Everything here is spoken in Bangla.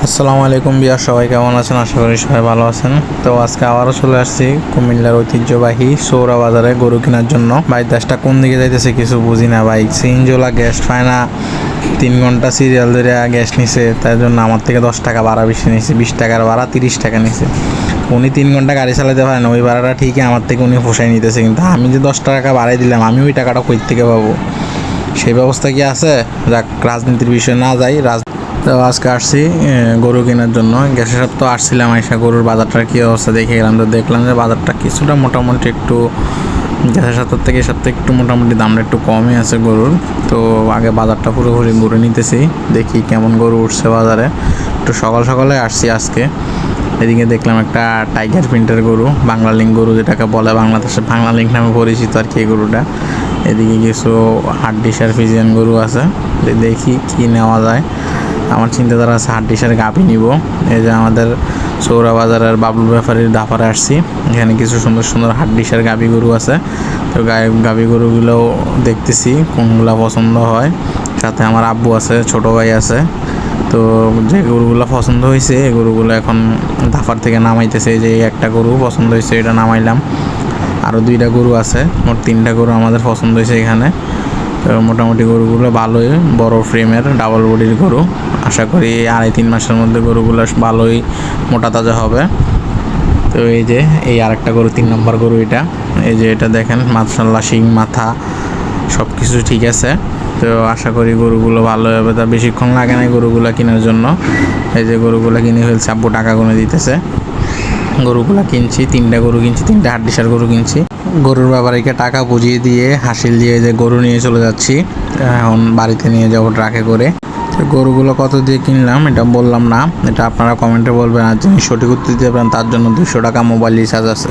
আসসালামু আলাইকুম বিয়ার, সবাই কেমন আছেন? আশা করি সবাই ভালো আছেন। তো আজকে আবারও চলে আসছি কুমিল্লার ঐতিহ্যবাহী সৌরা বাজারে গরু কেনার জন্য। ভাই দেশটা কোন দিকে যাইতেছে কিছু বুঝি না ভাই। সিনজোলা গ্যাস পায় না, 3 ঘন্টা সিরিয়াল ধরে গ্যাস নিছে, তাই জন্য আমার থেকে 10 টাকা ভাড়া বেশি নিয়েছে। 20 টাকার ভাড়া 30 টাকা নিছে। উনি 3 ঘন্টা গাড়ি চালাতে পারেন, ওই ভাড়াটা ঠিকই আমার থেকে উনি পোষায় নিতেছে, কিন্তু আমি যে 10 টাকা বাড়াই দিলাম, আমি ওই টাকাটা কই থেকে পাবো? সেই ব্যবস্থা কি আছে? যাক, রাজনীতির বিষয়ে না যাই। তো আজকে আসছি গরু কেনার জন্য। গ্যাসের সাথে তো আসছিলাম, আইসা গরুর বাজারটার কী অবস্থা দেখে গেলাম। তো দেখলাম যে বাজারটা কিছুটা মোটামুটি একটু গ্যাসের সাথে থেকে একটু মোটামুটি দামটা একটু কমই আছে গরুর। তো আগে বাজারটা পুরোপুরি ঘুরে নিতেছি, দেখি কেমন গরু উঠছে বাজারে। একটু সকাল সকালে আসছি আজকে। এদিকে দেখলাম একটা টাইগার প্রিন্টের গরু, বাংলা লিঙ্ক গরু যেটাকে বলে বাংলাদেশে, বাংলা লিঙ্ক নামে পরিচিত আর কি এই গরুটা। এদিকে কিছু হাড্ডিসার ফিজিয়ান গরু আছে, দেখি কি নেওয়া যায়। আমার চিন্তাধারা আছে হাড্ডিসার গাভী নিব। এই যে আমাদের সৌরা বাজারের বাবলু ব্যাপারীর দাফারে আসছি, এখানে কিছু সুন্দর সুন্দর হাড্ডিসার গাভী গরু আছে। তো গাভী গরুগুলোও দেখতেছি কোনগুলো পছন্দ হয়। সাথে আমার আব্বু আছে, ছোটো ভাই আছে। তো যে গরুগুলো পছন্দ হয়েছে এই গরুগুলো এখন দাফার থেকে নামাইতেছে। যে একটা গরু পছন্দ হয়েছে, এটা নামাইলাম। আরও 2টা গরু আছে, মোট 3টা গরু আমাদের পছন্দ হয়েছে এখানে। তো মোটামুটি গরুগুলো ভালোই বড় ফ্রেমের ডাবল বডির গরু। আশা করি 2.5-3 মাসের মধ্যে গরুগুলো ভালোই মোটা তাজা হবে। তো এই যে এই আরেকটা গরু, 3 নম্বর গরু এটা। এই যে এটা দেখেন, মাশাআল্লাহ শিং মাথা সব কিছু ঠিক আছে। তো আশা করি গরুগুলো ভালো হবে। তা বেশিক্ষণ লাগে না গরুগুলো কেনার জন্য। এই যে গরুগুলো কিনে ফেলছে, আব্বু টাকা গুনে দিতেছে। গরুগুলা কিনছি, 3টা গরু কিনছি, 3টা হাড্ডিসার গরু কিনছি। গরুর ব্যাপারীকে টাকা বুঝিয়ে দিয়ে হাসিল দিয়ে যে গরু নিয়ে চলে যাচ্ছি, এখন বাড়িতে নিয়ে যাবো ট্রাকে করে। গরুগুলো কত দিয়ে কিনলাম এটা বললাম না, এটা আপনারা কমেন্টে বলবেন। আর যিনি সঠিক উত্তর দিতে পারেন তার জন্য 200 টাকা মোবাইল রিচার্জ আছে।